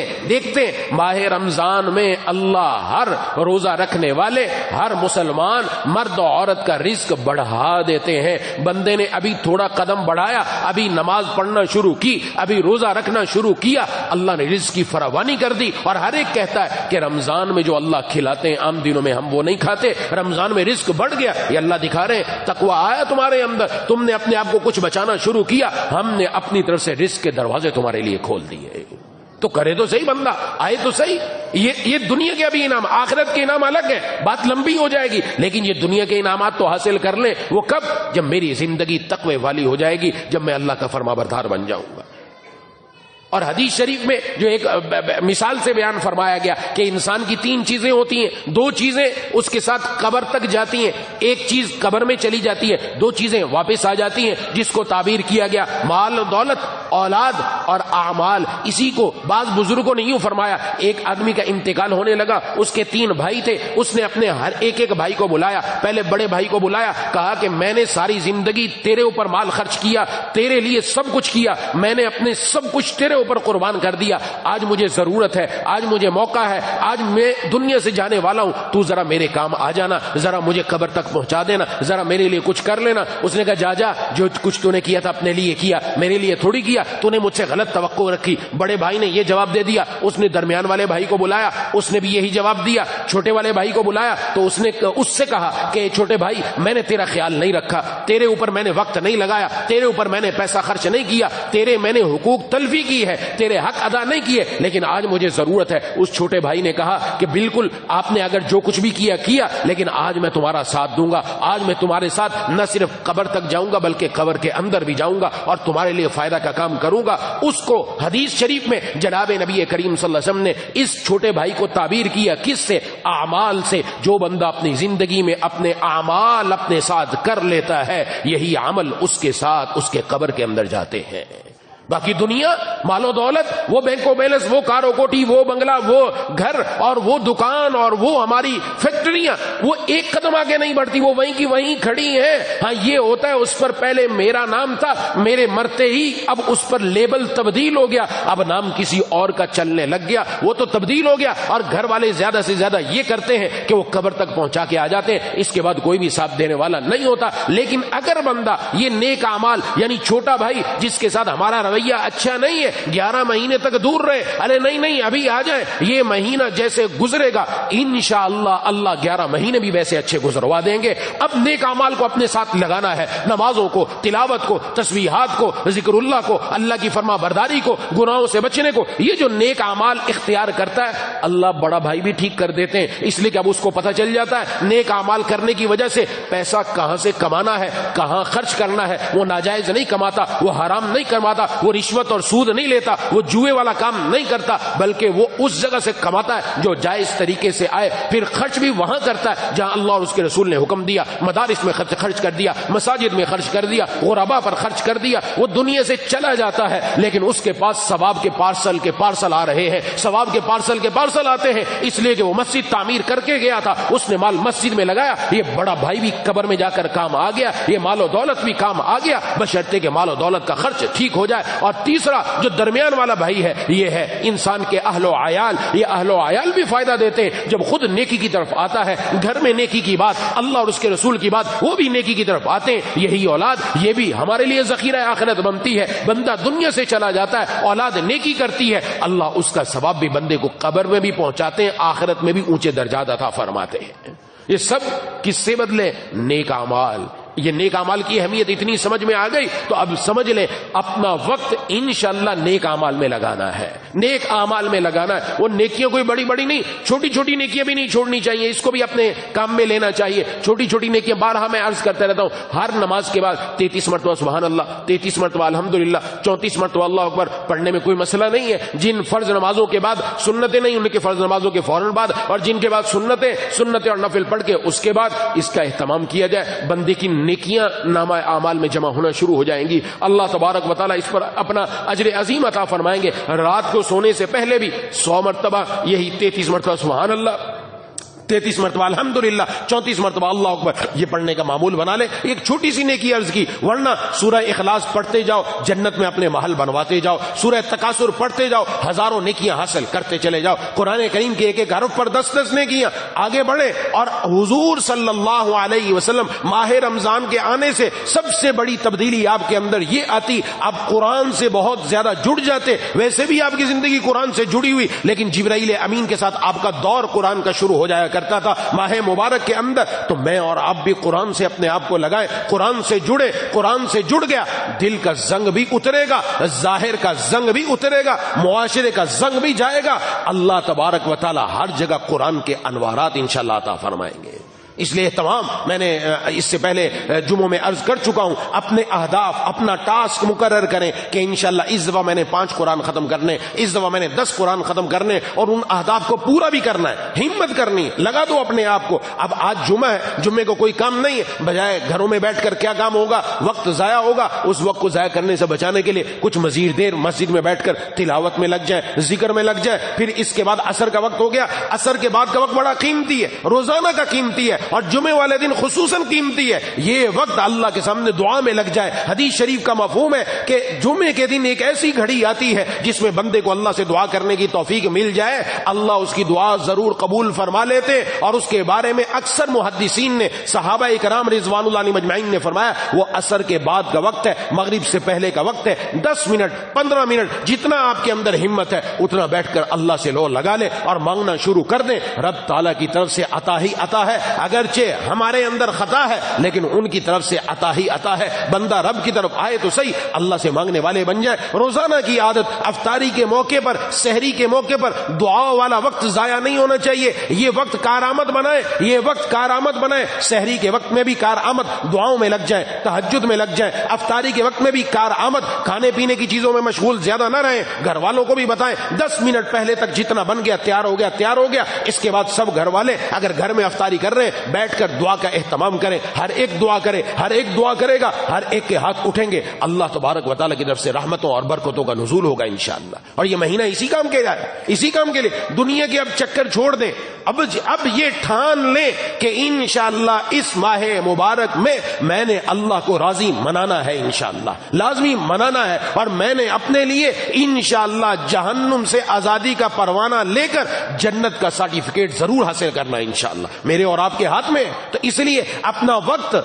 ہیں ماہ رمضان میں اللہ ہر روزہ رکھنے والے، ہر مسلمان مرد و عورت کا رزق بڑھا دیتے ہیں۔ بندے نے ابھی تھوڑا قدم بڑھایا، ابھی نماز پڑھنا شروع کی، ابھی روزہ رکھنا شروع کیا، اللہ نے رزق کی فراوانی کر دی۔ اور ہر ایک کہتا ہے کہ رمضان میں جو اللہ کھلاتے ہیں عام دنوں میں ہم وہ نہیں کھاتے، رمضان میں رزق بڑھ گیا۔ یہ اللہ دکھا رہے ہیں تقوی آیا تمہارے اندر، تم نے اپنے آپ کو کچھ بچانا شروع کیا، ہم نے اپنی طرف سے رزق کے دروازے تمہارے لیے کھول دیے۔ تو کرے تو صحیح بندہ، آئے تو صحیح۔ یہ دنیا کے ابھی انعام، آخرت کے انعام الگ ہے، بات لمبی ہو جائے گی، لیکن یہ دنیا کے انعامات تو حاصل کر لیں۔ وہ کب؟ جب میری زندگی تقوی والی ہو جائے گی، جب میں اللہ کا فرما بردار بن جاؤں گا۔ اور حدیث شریف میں جو ایک مثال سے بیان فرمایا گیا کہ انسان کی 3 چیزیں ہوتی ہیں، 2 چیزیں اس کے ساتھ قبر تک جاتی ہیں، ایک چیز قبر میں چلی جاتی ہے، 2 چیزیں واپس آ جاتی ہیں، جس کو تعبیر کیا گیا مال و دولت، اولاد اور اعمال۔ اسی کو بعض بزرگوں نے یوں فرمایا، ایک آدمی کا انتقال ہونے لگا، اس کے 3 بھائی تھے، اس نے اپنے ہر ایک بھائی کو بلایا، پہلے بڑے بھائی کو بلایا، کہا کہ میں نے ساری زندگی تیرے اوپر مال خرچ کیا، تیرے لیے سب کچھ کیا، میں نے اپنے سب کچھ تیرے اوپر قربان کر دیا، آج مجھے ضرورت ہے، آج مجھے موقع ہے، آج میں دنیا سے جانے والا ہوں، تو ذرا میرے کام آ جانا، ذرا مجھے قبر تک پہنچا دینا، ذرا میرے لیے کچھ کر لینا۔ اس نے کہا جا جو کچھ تو نے کیا تھا اپنے لیے کیا، میرے لیے تھوڑی کیا، تو نے مجھ سے غلط توقع رکھی۔ بڑے بھائی نے یہ جواب دے دیا، اس نے درمیان والے بھائی کو بلایا، اس نے بھی یہی جواب دیا، چھوٹے والے بھائی کو بلایا تو اس نے اس سے کہا کہ چھوٹے بھائی میں نے تیرا خیال نہیں رکھا، تیرے اوپر میں نے وقت نہیں لگایا، تیرے اوپر میں نے پیسہ خرچ نہیں کیا، تیرے میں نے حقوق تلفی کی ہے، تیرے حق ادا نہیں کیے، لیکن آج مجھے ضرورت ہے۔ اس چھوٹے بھائی نے کہا کہ بالکل آپ نے اگر جو کچھ بھی کیا، لیکن آج میں تمہارا ساتھ دوں گا، آج میں تمہارے ساتھ نہ صرف قبر تک جاؤں گا بلکہ قبر کے اندر بھی جاؤں گا اور تمہارے لیے فائدہ کا کام کروں گا۔ اس کو حدیث شریف میں جناب نبی کریم صلی اللہ علیہ وسلم نے اس چھوٹے بھائی کو تعبیر کیا، کس سے؟ اعمال سے۔ جو بندہ اپنی زندگی میں اپنے اعمال اپنے ساتھ کر لیتا ہے، یہی عمل اس کے ساتھ اس کے قبر کے اندر جاتے ہیں۔ باقی دنیا، مال و دولت، وہ بینک و بیلنس، وہ کار و کوٹھی، وہ بنگلہ، وہ گھر اور وہ دکان اور وہ ہماری فیکٹریاں، وہ ایک قدم آگے نہیں بڑھتی، وہ وہیں کی وہیں کھڑی ہیں. ہاں یہ ہوتا ہے اس پر پہلے میرا نام تھا، میرے مرتے ہی اب اس پر لیبل تبدیل ہو گیا، اب نام کسی اور کا چلنے لگ گیا، وہ تو تبدیل ہو گیا. اور گھر والے زیادہ سے زیادہ یہ کرتے ہیں کہ وہ قبر تک پہنچا کے آ جاتے ہیں، اس کے بعد کوئی بھی ساتھ دینے والا نہیں ہوتا. لیکن اگر بندہ یہ نیک اعمال، یعنی چھوٹا بھائی جس کے ساتھ ہمارا رویہ اچھا نہیں ہے، 11 مہینے تک دور رہے، ارے نہیں ابھی آ جائیں، یہ مہینہ جیسے گزرے گا انشاءاللہ اللہ 11 مہینے بھی ویسے اچھے گزروا دیں گے. اب نیک اعمال کو اپنے ساتھ لگانا ہے، نمازوں کو، تلاوت کو، تسبیحات کو، ذکر اللہ کو، اللہ کی فرما برداری کو، گناہوں سے بچنے کو. یہ جو نیک اعمال اختیار کرتا ہے اللہ بڑا بھائی بھی ٹھیک کر دیتے ہیں، اس لیے کہ اب اس کو پتہ چل جاتا ہے نیک اعمال کرنے کی وجہ سے پیسہ کہاں سے کمانا ہے، کہاں خرچ کرنا ہے. وہ ناجائز نہیں کماتا، وہ حرام نہیں کماتا، وہ رشوت اور سود نہیں لیتا، وہ جوئے والا کام نہیں کرتا، بلکہ وہ اس جگہ سے کماتا ہے جو جائز طریقے سے آئے. پھر خرچ بھی وہاں کرتا ہے جہاں اللہ اور اس کے رسول نے حکم دیا. مدارس میں خرچ کر دیا، مساجد میں خرچ کر دیا، غربا پر خرچ کر دیا. وہ دنیا سے چلا جاتا ہے لیکن اس کے پاس ثواب کے پارسل آ رہے ہیں، ثواب کے پارسل آتے ہیں، اس لیے کہ وہ مسجد تعمیر کر کے گیا تھا، اس نے مال مسجد میں لگایا. یہ بڑا بھائی بھی قبر میں جا کر کام آ گیا، یہ مال و دولت بھی کام آ گیا، بشرطے کہ مال و دولت کا خرچ ٹھیک ہو جائے. اور تیسرا جو درمیان والا بھائی ہے یہ ہے انسان کے اہل و عیال. یہ اہل و عیال بھی فائدہ دیتے ہیں جب خود نیکی کی طرف آتا ہے، گھر میں نیکی کی بات، اللہ اور اس کے رسول کی بات، وہ بھی نیکی کی طرف آتے ہیں. یہی اولاد، یہ بھی ہمارے لیے ذخیرہ آخرت بنتی ہے. بندہ دنیا سے چلا جاتا ہے، اولاد نیکی کرتی ہے، اللہ اس کا ثواب بھی بندے کو قبر میں بھی پہنچاتے ہیں، آخرت میں بھی اونچے درجات عطا فرماتے ہیں. یہ سب کس سے بدلے؟ نیک اعمال. یہ نیک اعمال کی اہمیت اتنی سمجھ میں آ گئی تو اب سمجھ لیں اپنا وقت انشاءاللہ نیک اعمال میں لگانا ہے، نیک اعمال میں لگانا ہے. وہ نیکیاں کوئی بڑی بڑی نہیں، چھوٹی چھوٹی نیکیاں بھی نہیں چھوڑنی چاہیے، اس کو بھی اپنے کام میں لینا چاہیے. چھوٹی چھوٹی نیکیاں بارہا میں عرض کرتا رہتا ہوں، ہر نماز کے بعد 33 مرتبہ سبحان اللہ، 33 مرتبہ الحمدللہ، 34 مرتبہ اللہ اکبر پڑھنے میں کوئی مسئلہ نہیں ہے. جن فرض نمازوں کے بعد سنتیں نہیں، ان کے فرض نمازوں کے فوراً بعد، اور جن کے بعد سنتیں اور نفل پڑھ کے اس کے بعد اس کا اہتمام کیا جائے. بندے کی نیکیاں نامہ اعمال میں جمع ہونا شروع ہو جائیں گی. اللہ تبارک و تعالیٰ اس پر اپنا اجر عظیم عطا فرمائیں گے. رات کو سونے سے پہلے بھی 100 مرتبہ یہی 33 مرتبہ سبحان اللہ، 33 مرتبہ الحمدللہ، 34 مرتبہ اللہ اکبر یہ پڑھنے کا معمول بنا لے. ایک چھوٹی سی نیکی عرض کی، ورنہ سورہ اخلاص پڑھتے جاؤ، جنت میں اپنے محل بنواتے جاؤ. سورہ تکاثر پڑھتے جاؤ، ہزاروں نیکیاں حاصل کرتے چلے جاؤ. قرآن کریم کے ایک ایک حرف پر 10 نیکیاں. آگے بڑھے. اور حضور صلی اللہ علیہ وسلم ماہ رمضان کے آنے سے سب سے بڑی تبدیلی آپ کے اندر یہ آتی، آپ قرآن سے بہت زیادہ جڑ جاتے. ویسے بھی آپ کی زندگی قرآن سے جڑی ہوئی، لیکن جبرائیل امین کے ساتھ آپ کا دور قرآن کا شروع ہو جایا کرتا تھا ماہ مبارک کے اندر. تو میں اور آپ بھی قرآن سے اپنے آپ کو لگائیں، قرآن سے جڑے. قرآن سے جڑ گیا دل کا زنگ بھی اترے گا، ظاہر کا زنگ بھی اترے گا، معاشرے کا زنگ بھی جائے گا. اللہ تبارک و تعالی ہر جگہ قرآن کے انوارات انشاءاللہ عطا فرمائیں گے. اس لیے تمام میں نے اس سے پہلے جمعوں میں عرض کر چکا ہوں، اپنے اہداف، اپنا ٹاسک مقرر کریں کہ انشاءاللہ اس دفعہ میں نے 5 قرآن ختم کرنے، اس دفعہ میں نے 10 قرآن ختم کرنے، اور ان اہداف کو پورا بھی کرنا ہے. ہمت کرنی ہے، لگا دو اپنے آپ کو. اب آج جمعہ ہے، جمعے کو کوئی کام نہیں ہے، بجائے گھروں میں بیٹھ کر کیا کام ہوگا، وقت ضائع ہوگا. اس وقت کو ضائع کرنے سے بچانے کے لیے کچھ مزید دیر مسجد میں بیٹھ کر تلاوت میں لگ جائیں، ذکر میں لگ جائیں. پھر اس کے بعد عصر کا وقت ہو گیا، عصر کے بعد کا وقت بڑا قیمتی ہے، روزانہ کا قیمتی ہے، اور جمعے والے دن خصوصاً قیمتی ہے. یہ وقت اللہ کے سامنے دعا میں لگ جائے. حدیث شریف کا مفہوم ہے کہ جمعے کے دن ایک ایسی گھڑی آتی ہے جس میں بندے کو اللہ سے دعا کرنے کی توفیق مل جائے، اللہ اس کی دعا ضرور قبول فرما لیتے. اور اس کے بارے میں اکثر محدثین نے، صحابہ کرام رضوان اللہ علیہم اجمعین نے فرمایا وہ عصر کے بعد کا وقت ہے، مغرب سے پہلے کا وقت ہے. 10 منٹ 15 منٹ جتنا آپ کے اندر ہمت ہے اتنا بیٹھ کر اللہ سے لو لگا لے اور مانگنا شروع کر دیں. رب تعالیٰ کی طرف سے عطا ہی عطا ہے، اگرچہ ہمارے اندر خطا ہے لیکن ان کی طرف سے عطا ہی عطا ہے. بندہ رب کی طرف آئے تو صحیح، اللہ سے مانگنے والے بن جائے. روزانہ کی عادت، افطاری کے موقع پر، سحری کے موقع پر دعا والا وقت ضائع نہیں ہونا چاہیے. یہ وقت کارآمد بنائے، یہ وقت کارآمد بنائے. سحری کے وقت میں بھی کارآمد دعاؤں میں لگ جائیں، تہجد میں لگ جائیں. افطاری کے وقت میں بھی کارآمد، کھانے پینے کی چیزوں میں مشغول زیادہ نہ رہیں. گھر والوں کو بھی بتائیں 10 منٹ پہلے تک جتنا بن گیا تیار ہو گیا تیار ہو گیا. اس کے بعد سب گھر والے اگر گھر میں افطاری کر رہے ہیں بیٹھ کر دعا کا اہتمام کریں، ہر ایک دعا کرے، ہر ایک دعا کرے گا، ہر ایک کے ہاتھ اٹھیں گے، اللہ تبارک و تعالیٰ کی طرف سے رحمتوں اور برکتوں کا نزول ہوگا انشاءاللہ۔ اور یہ مہینہ اسی کام کے جائے، اسی کام کے لیے دنیا کے اب چکر چھوڑ دیں، اب یہ ٹھان لیں کہ انشاءاللہ اس ماہ مبارک میں نے اللہ کو راضی منانا ہے، انشاءاللہ لازمی منانا ہے، اور میں نے اپنے لیے انشاءاللہ جہنم سے آزادی کا پروانہ لے کر جنت کا سرٹیفکیٹ ضرور حاصل کرنا ہے انشاءاللہ، میرے اور آپ کے ہاتھ میں۔ تو اس لیے اپنا وقت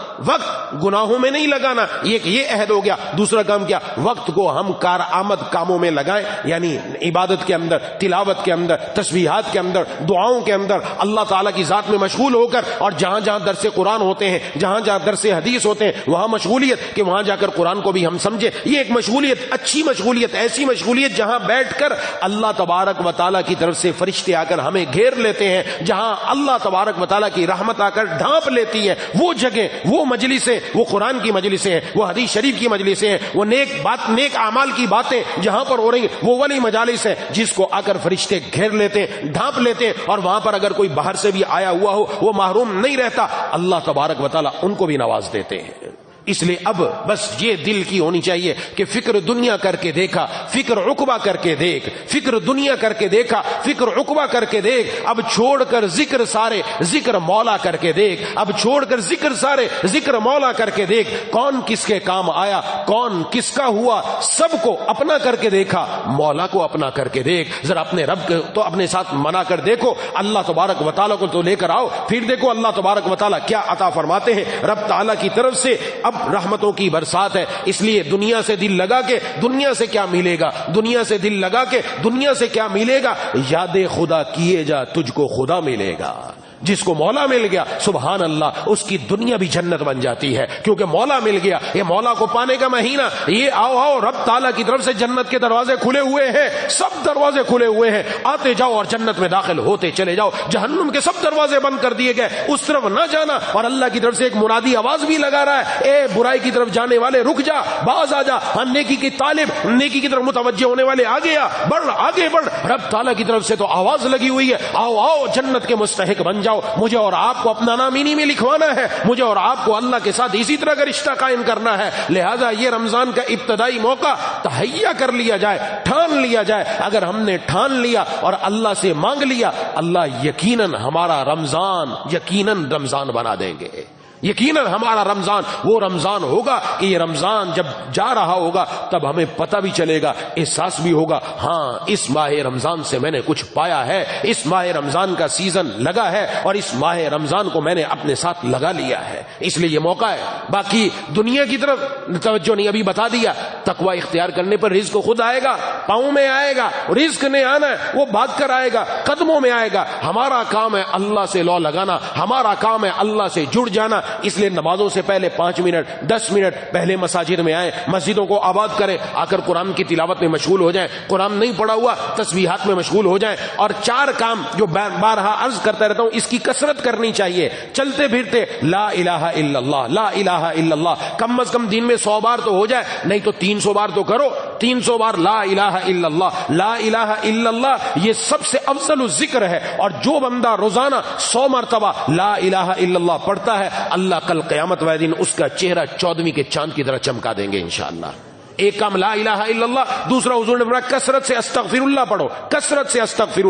گناہوں میں نہیں لگانا، یہ عہد ہو گیا۔ دوسرا کام کیا؟ وقت کو ہم کارآمد کاموں میں لگائیں، یعنی عبادت کے اندر، تلاوت کے اندر، تسبیحات کے اندر، دعاؤں کے اندر، اللہ تعالیٰ کی ذات میں مشغول ہو کر، اور جہاں جہاں درس قرآن ہوتے ہیں، جہاں جہاں درس حدیث ہوتے ہیں، وہاں مشغولیت کہ وہاں جا کر قرآن کو بھی ہم سمجھے۔ یہ ایک مشغولیت، اچھی مشغولیت، ایسی مشغولیت جہاں بیٹھ کر اللہ تبارک و تعالیٰ کی طرف سے فرشتے آ کر ہمیں گھیر لیتے ہیں، جہاں اللہ تبارک و تعالیٰ کی رحمت آ کر ڈھانپ لیتی ہے، وہ جگہ، وہ مجلسیں، وہ قرآن کی مجلسیں ہیں، وہ حدیث شریف کی مجلسیں ہیں، وہ نیک اعمال کی باتیں جہاں پر ہو رہی ہیں، وہ والی مجالس ہیں جس کو آ کر فرشتے گھیر لیتے ہیں، ڈھانپ لیتے ہیں، اور وہاں پر اگر کوئی باہر سے بھی آیا ہوا ہو وہ محروم نہیں رہتا، اللہ تبارک و تعالیٰ ان کو بھی نواز دیتے ہیں۔ اس لیے اب بس یہ دل کی ہونی چاہیے کہ فکر دنیا کر کے دیکھا، فکر عقبہ کر کے دیکھ، فکر دنیا کر کے دیکھا، فکر عقبہ کر کے دیکھ، اب چھوڑ کر ذکر سارے ذکر مولا کر کے دیکھ، اب چھوڑ کر ذکر سارے ذکر مولا کر کے دیکھ، کون کس کے کام آیا، کون کس کا ہوا، سب کو اپنا کر کے دیکھا، مولا کو اپنا کر کے دیکھ، ذرا اپنے رب کو تو اپنے ساتھ منا کر دیکھو، اللہ تبارک و تعالیٰ کو تو لے کر آؤ، پھر دیکھو اللہ تبارک و تعالیٰ کیا عطا فرماتے ہیں۔ رب تعالیٰ کی طرف سے اب رحمتوں کی برسات ہے، اس لیے دنیا سے دل لگا کے دنیا سے کیا ملے گا، دنیا سے دل لگا کے دنیا سے کیا ملے گا، یاد خدا کیے جا تجھ کو خدا ملے گا۔ جس کو مولا مل گیا سبحان اللہ، اس کی دنیا بھی جنت بن جاتی ہے، کیونکہ مولا مل گیا۔ یہ مولا کو پانے کا مہینہ، یہ آؤ رب تعالیٰ کی طرف سے جنت کے دروازے کھلے ہوئے ہیں، سب دروازے کھلے ہوئے ہیں، آتے جاؤ اور جنت میں داخل ہوتے چلے جاؤ، جہنم کے سب دروازے بند کر دیے گئے، اس طرف نہ جانا۔ اور اللہ کی طرف سے ایک منادی آواز بھی لگا رہا ہے، اے برائی کی طرف جانے والے رک جا، باز آ جا، نیکی کی طالب، نیکی کی طرف متوجہ ہونے والے آگے آ، بڑھ آگے بڑھ۔ رب تعالیٰ کی طرف سے تو آواز لگی ہوئی ہے، آؤ جنت کے مستحق بن جاؤ، مجھے اور آپ کو اپنا نام انہی میں لکھوانا ہے، مجھے اور آپ کو اللہ کے ساتھ اسی طرح کا رشتہ قائم کرنا ہے۔ لہذا یہ رمضان کا ابتدائی موقع تہیا کر لیا جائے، ٹھان لیا جائے۔ اگر ہم نے ٹھان لیا اور اللہ سے مانگ لیا، اللہ یقیناً ہمارا رمضان بنا دیں گے، یقیناً ہمارا رمضان وہ رمضان ہوگا کہ یہ رمضان جب جا رہا ہوگا تب ہمیں پتہ بھی چلے گا، احساس بھی ہوگا، ہاں اس ماہ رمضان سے میں نے کچھ پایا ہے، اس ماہ رمضان کا سیزن لگا ہے اور اس ماہ رمضان کو میں نے اپنے ساتھ لگا لیا ہے، اس لیے یہ موقع ہے۔ باقی دنیا کی طرف توجہ نہیں، ابھی بتا دیا، تقوی اختیار کرنے پر رزق خود آئے گا، پاؤں میں آئے گا، رزق نے آنا ہے، وہ بھاگ کر آئے گا، قدموں میں آئے گا۔ ہمارا کام ہے اللہ سے لو لگانا، ہمارا کام ہے اللہ سے جڑ جانا، اس لیے نمازوں سے پہلے 5 منٹ 10 منٹ پہلے مساجد میں آئیں، مسجدوں کو آباد کریں، آ کر قرآن کی تلاوت میں مشغول ہو جائیں، قرآن نہیں پڑھا ہوا تسبیحات میں مشغول ہو جائیں، اور 4 کام جو بارہا عرض کرتا رہتا ہوں اس کی کثرت کرنی چاہیے، چلتے پھرتے لا الہ الا اللہ، لا الہ الا اللہ، کم از کم دن میں 100 بار تو ہو جائے، نہیں تو 300 بار تو کرو، 300 بار لا الہ الا اللہ، لا الہ الا اللہ، یہ سب سے افضل الذکر ہے۔ اور جو بندہ روزانہ 100 مرتبہ لا الہ الا اللہ پڑھتا ہے، اللہ کل قیامت والے دن اس کا چہرہ 14ویں کے چاند کی طرح چمکا دیں گے انشاءاللہ۔ ایک کام لا الہ الا اللہ، دوسرا حضور نے فرمایا کثرت سے استغفر اللہ پڑھو، کثرت سے استغفر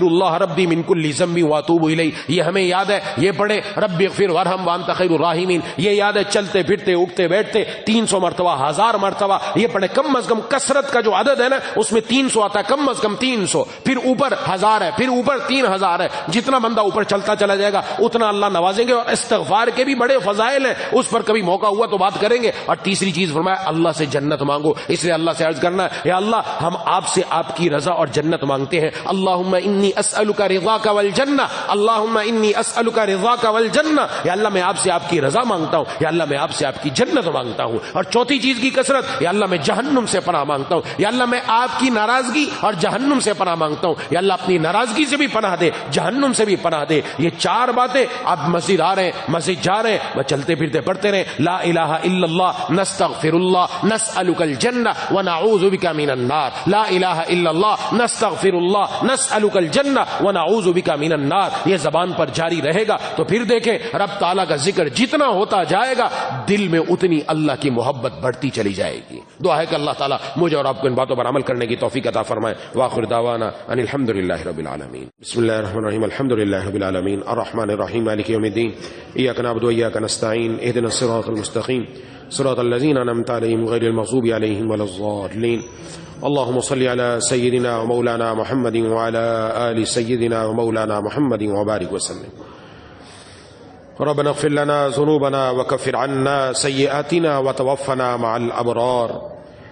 اللہ ربی من کل ذنب واتوب الیہ، یہ ہمیں یاد ہے، یہ پڑھے ربی اغفر وارحم وانت خیر الراحمین، یہ یاد ہے، چلتے پھرتے اٹھتے بیٹھتے 300 مرتبہ 1000 مرتبہ یہ پڑھے، کم از کم کثرت کا جو عدد ہے نا اس میں 300 آتا ہے، کم از کم 300، پھر اوپر 1000 ہے، پھر اوپر 3000 ہے، جتنا بندہ اوپر چلتا چلا جائے گا اتنا اللہ نوازیں گے۔ اور استغفار کے بھی بڑے فضائل ہیں، اس پر کبھی موقع ہوا تو بات کریں گے۔ اور تیسری چیز فرمایا اللہ سے جنت مانگو، اس لیے اللہ سے عرض کرنا ہے یا اللہ ہم آپ سے آپ کی رضا اور جنت مانگتے ہیں، اللہم انی اسألک رضاک والجنہ، اللہم انی اسألک رضاک والجنہ، یا اللہ میں آپ سے آپ کی رضا مانگتا ہوں، یا اللہ میں آپ سے آپ کی جنت مانگتا ہوں۔ اور چوتھی چیز کی کثرت، یا اللہ میں جہنم سے پناہ مانگتا ہوں، یا اللہ میں آپ کی ناراضگی اور جہنم سے پناہ مانگتا ہوں، یا اللہ اپنی ناراضگی سے بھی پناہ دے، جہنم سے بھی پناہ دے۔ یہ 4 باتیں آپ مسجد آ رہے ہیں، مسجد جا رہے ہیں، وہ چلتے پھرتے پڑھتے رہے، لا الہ الا اللہ، نستغفر اللہ، نسألک الجنہ ونعوذ بک من النار، لا الہ الا اللہ نستغفر اللہ نسألک الجنہ ونعوذ بک من النار، یہ زبان پر جاری رہے گا تو پھر دیکھیں رب تعالیٰ کا ذکر جتنا ہوتا جائے گا دل میں اتنی اللہ کی محبت بڑھتی چلی جائے گی۔ دعا ہے کہ اللہ تعالیٰ مجھے اور آپ کو ان باتوں پر عمل کرنے کی توفیق عطا فرمائے۔ وآخر دعوانا ان الحمد للہ رب العالمین۔ بسم اللہ الرحمن الرحیم، الحمد للہ رب العالمین، الرحمن الرحیم، مالک یوم الدین، ایاک نعبد و ایاک نستعین، اہدنا الصراط المستقیم، صراط الذین انعمت علیہم غیر المغضوب علیہم ولا الضالین۔ اللهم صل على سيدنا ومولانا محمد وعلى آل سيدنا ومولانا محمد وبارك وسلم۔ ربنا اغفر لنا ذنوبنا وكفر عنا سيئاتنا وتوفنا مع الابرار۔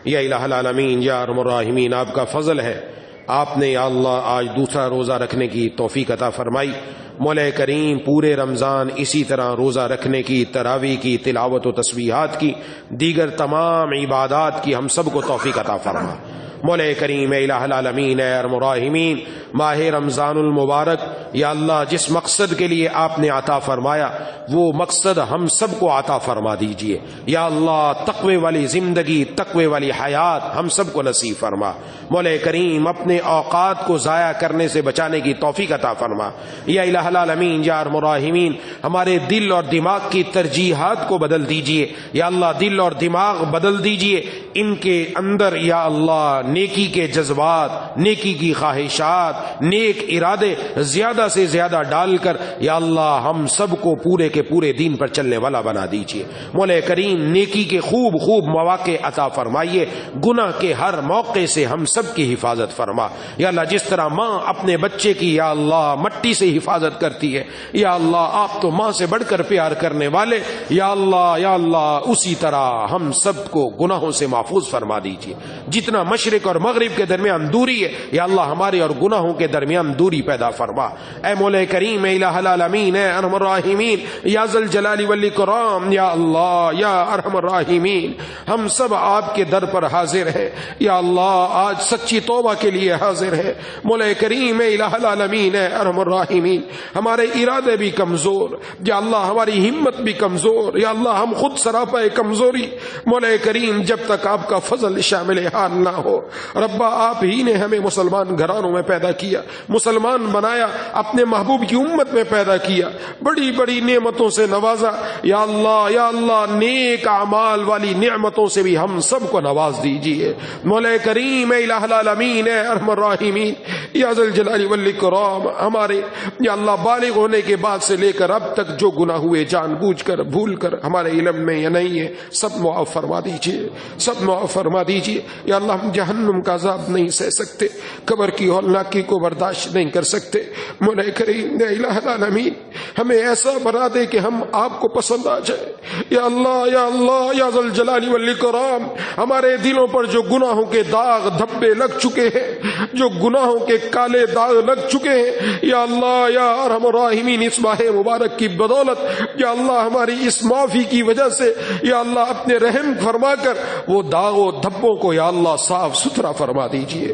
یا الہ العالمین، یا ارحم الراحمین، آپ کا فضل ہے، آپ نے یا اللہ آج دوسرا روزہ رکھنے کی توفیق عطا فرمائی۔ مولا کریم پورے رمضان اسی طرح روزہ رکھنے کی، تراویح کی، تلاوت و تسبیحات کی، دیگر تمام عبادات کی ہم سب کو توفیق عطا فرما۔ مولا کریم اے الہ العالمین، اے ارحم الراحمین، ماہ رمضان المبارک یا اللہ جس مقصد کے لیے آپ نے عطا فرمایا وہ مقصد ہم سب کو عطا فرما دیجئے یا اللہ۔ تقوی والی زندگی، تقوی والی حیات ہم سب کو نصیب فرما۔ مولا کریم اپنے اوقات کو ضائع کرنے سے بچانے کی توفیق عطا فرما یا الہ العالمین، یا ارحم الراحمین۔ ہمارے دل اور دماغ کی ترجیحات کو بدل دیجئے یا اللہ، دل اور دماغ بدل دیجئے، ان کے اندر یا اللہ نیکی کے جذبات، نیکی کی خواہشات، نیک ارادے زیادہ سے زیادہ ڈال کر یا اللہ ہم سب کو پورے کے پورے دین پر چلنے والا بنا دیجئے۔ مولا کریم نیکی کے خوب خوب مواقع عطا فرمائیے، گناہ کے ہر موقع سے ہم سب کی حفاظت فرما یا اللہ۔ جس طرح ماں اپنے بچے کی یا اللہ مٹی سے حفاظت کرتی ہے یا اللہ، آپ تو ماں سے بڑھ کر پیار کرنے والے یا اللہ اسی طرح ہم سب کو گناہوں سے محفوظ فرما دیجئے۔ جتنا مشرق اور مغرب کے درمیان دوری ہے یا اللہ ہمارے اور گناہوں کے درمیان دوری پیدا فرما۔ اے مولا کریم، اے الہ العالمین، اے ارحم الراحمین، یا ذا الجلال والاکرام، یا اللہ یا ارحم الراحمین، ہم سب آپ کے در پر حاضر ہیں یا اللہ، آج سچی توبہ کے لیے حاضر ہیں۔ مولا کریم، اے الہ العالمین، اے ارحم الراحمین، ہمارے ارادے بھی کمزور یا اللہ، ہماری ہمت بھی کمزور یا اللہ، ہم خود سراپا کمزوری۔ مولا کریم جب تک آپ کا فضل شامل حال نہ ہو ربا، آپ ہی نے ہمیں مسلمان گھرانوں میں پیدا کیا، مسلمان بنایا، اپنے محبوب کی امت میں پیدا کیا، بڑی بڑی نعمتوں سے نوازا یا اللہ نیک اعمال والی نعمتوں سے بھی ہم سب کو نواز دیجیے۔ مولا کریم اے الہ العالمین، اے ارحم الراحمین، یا ذا الجلال والاکرام، ہمارے یا اللہ بالغ ہونے کے بعد سے لے کر اب تک جو گناہ ہوئے جان بوجھ کر بھول کر ہمارے علم میں یا نہیں ہے، سب معاف فرما دیجیے، سب معاف فرما دیجیے یا اللہ۔ ہم جہنم کا عذاب نہیں سہ سکتے، قبر کی ہولناکی کو برداشت نہیں کر سکتے۔ مولا کریم اے الہ العالمین، ہمیں ایسا بنا دے کہ ہم آپ کو پسند آ جائے یا اللہ یا ذا الجلال والاکرام۔ ہمارے دلوں پر جو گناہوں کے داغ دھبے لگ چکے ہیں، جو گناہوں کے کالے داغ لگ چکے ہیں یا اللہ یا ارحم الراحمین، اس ماہ مبارک کی بدولت یا اللہ ہماری اس معافی کی وجہ سے یا اللہ اپنے رحم فرما کر وہ داغ و دھبوں کو یا اللہ صاف ستھرا فرما دیجئے،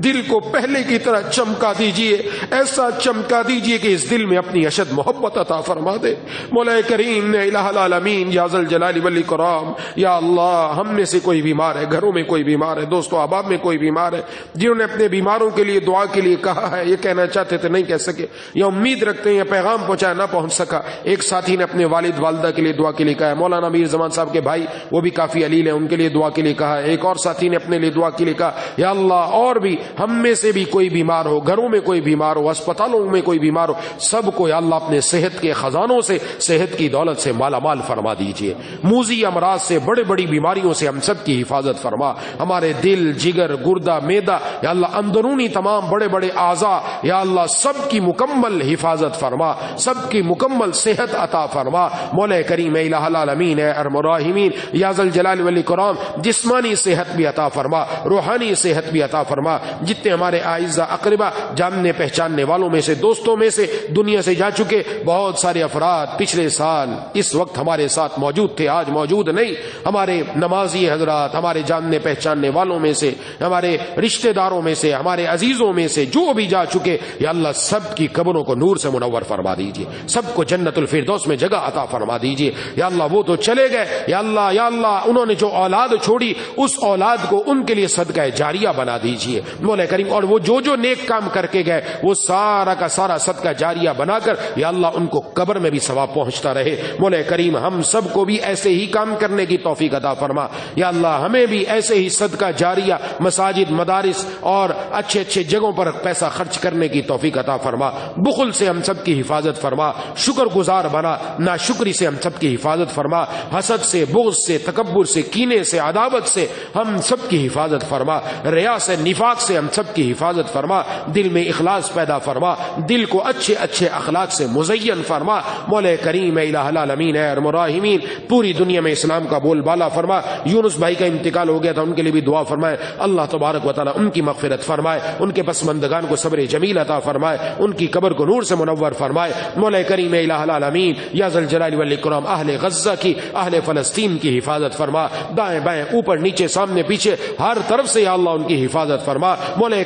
دل کو پہلے کی طرح چمکا دیجئے، ایسا چمکا دیجئے کہ اس دل میں اپنی اشد محبت عطا فرما دے۔ مولا کریم نے الہ العالمین یا ذا الجلال والاکرام، یا اللہ ہم میں سے کوئی بیمار ہے، گھروں میں کوئی بیمار ہے، دوستو احباب میں کوئی بیمار ہے، جنہوں نے اپنے بیماروں کے لیے دعا کے لیے کہا ہے، یہ کہنا چاہتے تھے نہیں کہہ سکے یا امید رکھتے ہیں یا پیغام پہنچایا نہ پہنچ سکا۔ ایک ساتھی نے اپنے والد والدہ کے لیے دعا کے لیے کہا ہے، مولانا میر زمان صاحب کے بھائی وہ بھی کافی علیل ہیں، ان کے لیے دعا کے لیے کہا ہے۔ ایک اور ساتھی نے اپنے لیے دعا کے لیے کہا یا اللہ اور بھی ہم میں سے بھی کوئی بیمار ہو، گھروں میں کوئی بیمار ہو، اسپتالوں میں کوئی بیمار ہو، سب کو یا اللہ اپنے صحت کے خزانوں سے، صحت کی دولت سے مالا مال فرما دیجئے۔ موذی امراض سے، بڑے بڑی بیماریوں سے ہم سب کی حفاظت فرما۔ ہمارے دل، جگر، گردہ، معدہ یا اللہ اندرونی تمام بڑے بڑے اعضاء یا اللہ سب کی مکمل حفاظت فرما، سب کی مکمل صحت عطا فرما۔ مولا کریم الہ العالمین اے ارحم الراحمین یا ذا الجلال والاکرام، جسمانی صحت بھی عطا فرما، روحانی صحت بھی عطا فرما۔ جتنے ہمارے اعزاء اقربا جاننے پہچاننے والوں میں سے دوستوں میں سے دنیا سے جا چکے بہت سارے افراد پچھلے سال اس وقت ہمارے ساتھ موجود تھے، آج موجود نہیں، ہمارے نمازی حضرات، ہمارے جاننے پہچاننے والوں میں سے، ہمارے رشتہ داروں میں سے، ہمارے عزیزوں میں سے جو بھی جا چکے، یا اللہ سب کی قبروں کو نور سے منور فرما دیجئے، سب کو جنت الفردوس میں جگہ عطا فرما دیجئے۔ یا اللہ وہ تو چلے گئے، یا اللہ انہوں نے جو اولاد چھوڑی اس اولاد کو ان کے لیے صدقہ جاریہ بنا دیجئے مولا کریم، اور وہ جو نیک کام کر کے گئے وہ سارا کا سارا صدقہ جاریہ بنا کر یا اللہ ان کو قبر میں بھی ثواب پہنچتا رہے۔ مولا کریم ہم سب کو بھی ایسے ہی کام کرنے کی توفیق عطا فرما، یا اللہ ہمیں بھی ایسے ہی صدقہ جاریہ مساجد، مدارس اور اچھے اچھے جگہوں پر پیسہ خرچ کرنے کی توفیق عطا فرما، بخل سے ہم سب کی حفاظت فرما، شکر گزار بنا، ناشکری سے ہم سب کی حفاظت فرما، حسد سے، بغض سے، تکبر سے، کینے سے، عداوت سے ہم سب کی حفاظت فرما، ریا سے، نفاق سے ہم سب کی حفاظت فرما، دل میں اخلاص پیدا فرما، دل کو اچھے اچھے اخلاق سے مزین فرما۔ مولا کریم اے الہ العالمین اے ارحم الراحمین پوری دنیا میں اسلام کا بول بالا فرما۔ یونس بھائی کا انتقال ہو گیا تھا، ان کے لیے بھی دعا فرمائے، اللہ تبارک و تعالی ان کی مغفرت فرمائے، ان کے پسماندگان کو صبر جمیل عطا فرمائے، ان کی قبر کو نور سے منور فرمائے۔ مولا کریم اے الہ العالمین یا ذا الجلال والاکرام اہل غزہ کی، اہل فلسطین کی حفاظت فرما، دائیں بائیں اوپر نیچے سامنے پیچھے ہر طرف سے یا اللہ ان کی حفاظت فرما۔ مولا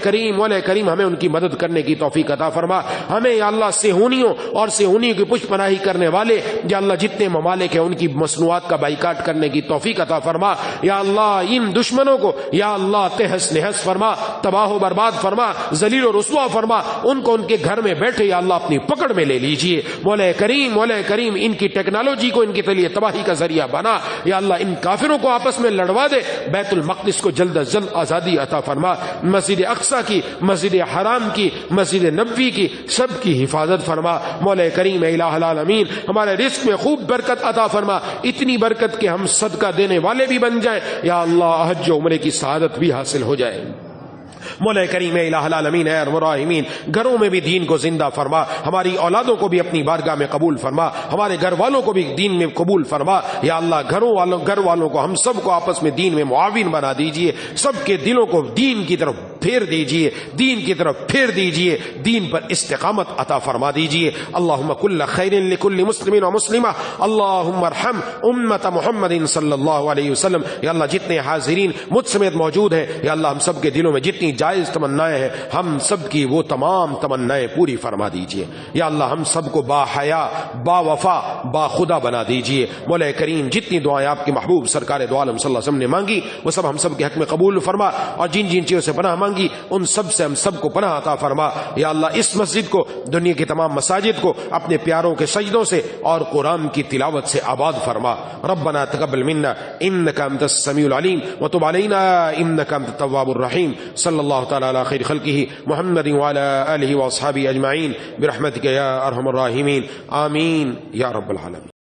کریم ہمیں ان کی مدد کرنے کی توفیق عطا فرما، ہمیں یا اللہ صہیونیوں اور صہیونیوں کی پشت پناہی کرنے والے یا اللہ جتنے ممالک ہیں ان کی مصنوعات کا بائیکاٹ کرنے کی توفیق عطا فرما، یا اللہ ان دشمنوں کو یا اللہ تہس نہس فرما، تباہ و برباد فرما، ذلیل و رسوا فرما، ان کو ان کے گھر میں بیٹھے یا اللہ اپنی پکڑ میں لے لیجئے۔ مولا کریم ان کی ٹیکنالوجی کو ان کے لیے تباہی کا ذریعہ بنا، یا اللہ ان کافروں کو آپس میں لڑوا دے، بیت المقدس کو جلد از جلد آزادی عطا فرما، مسجد اقصی کی، مسجد حرام کی، مسجد نبوی کی سب کی حفاظت فرما۔ مولا کریم اے الہ العالمین ہمارے رزق میں خوب برکت عطا فرما، اتنی برکت کہ ہم صدقہ دینے والے بھی بن جائیں، یا اللہ حج و عمرے کی سعادت بھی حاصل ہو جائے۔ مولا کریم الہ العالمین اے ارحم الراحمین گھروں میں بھی دین کو زندہ فرما، ہماری اولادوں کو بھی اپنی بارگاہ میں قبول فرما، ہمارے گھر والوں کو بھی دین میں قبول فرما، یا اللہ گھر والوں کو ہم سب کو آپس میں دین میں معاون بنا دیجئے، سب کے دلوں کو دین کی طرف پھیر دیجئے، دین کی طرف پھیر دیجئے، دین پر استقامت عطا فرما دیجئے۔ اللہم کل خیر لکل مسلم و مسلمہ، اللہم ارحم امت محمد صلی اللہ علیہ وسلم۔ یا اللہ جتنے حاضرین مجھ سمیت موجود ہیں یا اللہ ہم سب کے دلوں میں جتنی جائز تمنائیں ہیں ہم سب کی وہ تمام تمنائیں پوری فرما دیجئے، یا اللہ ہم سب کو با حیا، با وفا، با خدا بنا دیجئے۔ مولا کریم جتنی دعائیں آپ کے محبوب سرکار دو عالم صلی اللہ علیہ وسلم نے مانگی وہ سب ہم سب کے حق میں قبول فرما، اور جن جن چیزوں سے پناہ مانگی ان سب سے ہم سب کو پناہ عطا فرما۔ یا اللہ اس مسجد کو، دنیا کی تمام مساجد کو اپنے پیاروں کے سجدوں سے اور قرآن کی تلاوت سے آباد فرما۔ ربنا تقبل منا انك انت السميع العليم وتب علينا انك انت التواب الرحيم۔ صلی اللہ تعالی علی خیر خلقہ محمد وعلی آلہ واصحابہ اجمعین برحمتک یا ارحم الراحمین، آمین یا رب العالمین۔